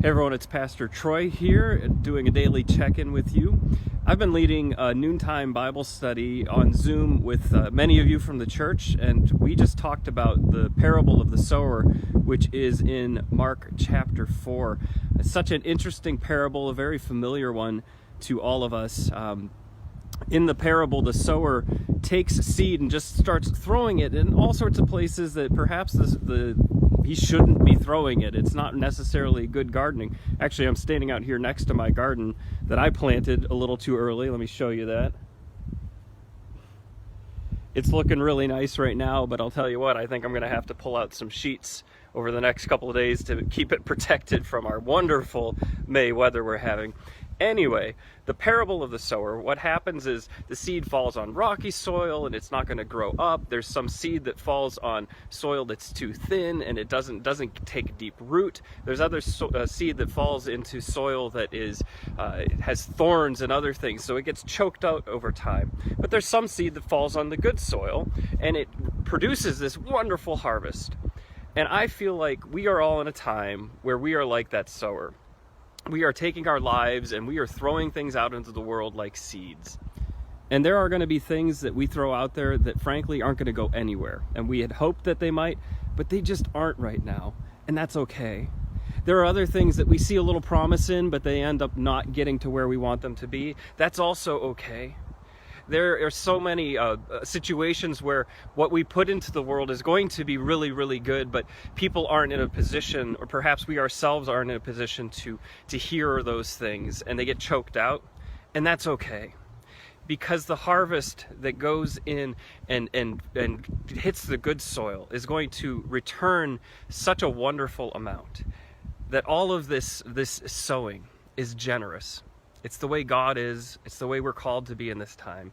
Hey everyone, it's Pastor Troy here, doing a daily check-in with you. I've been leading a noontime Bible study on Zoom with many of you from the church, and we just talked about the parable of the sower, which is in Mark chapter 4. It's such an interesting parable, a very familiar one to all of us. In the parable, the sower takes seed and just starts throwing it in all sorts of places that perhaps he shouldn't be throwing it. It's not necessarily good gardening. Actually, I'm standing out here next to my garden that I planted a little too early. Let me show you that. It's looking really nice right now, but I'll tell you what, I think I'm going to have to pull out some sheets over the next couple of days to keep it protected from our wonderful May weather we're having. Anyway, the parable of the sower, what happens is the seed falls on rocky soil and it's not going to grow up. There's some seed that falls on soil that's too thin and it doesn't take deep root. There's other seed that falls into soil that has thorns and other things, so it gets choked out over time. But there's some seed that falls on the good soil and it produces this wonderful harvest. And I feel like we are all in a time where we are like that sower. We are taking our lives and we are throwing things out into the world like seeds. And there are going to be things that we throw out there that frankly aren't going to go anywhere. And we had hoped that they might, but they just aren't right now. And that's okay. There are other things that we see a little promise in, but they end up not getting to where we want them to be. That's also okay. There are so many situations where what we put into the world is going to be really, really good, but people aren't in a position, or perhaps we ourselves aren't in a position to hear those things, and they get choked out, and that's okay. Because the harvest that goes in and hits the good soil is going to return such a wonderful amount that all of this sowing is generous. It's the way God is. It's the way we're called to be in this time.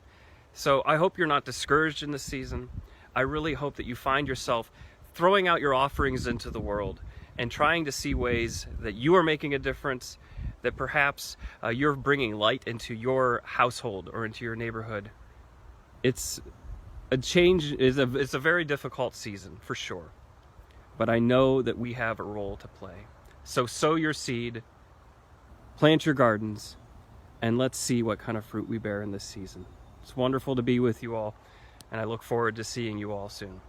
So I hope you're not discouraged in this season. I really hope that you find yourself throwing out your offerings into the world and trying to see ways that you are making a difference, that perhaps you're bringing light into your household or into your neighborhood. It's a very difficult season for sure, but I know that we have a role to play. So sow your seed, plant your gardens, and let's see what kind of fruit we bear in this season. It's wonderful to be with you all, and I look forward to seeing you all soon.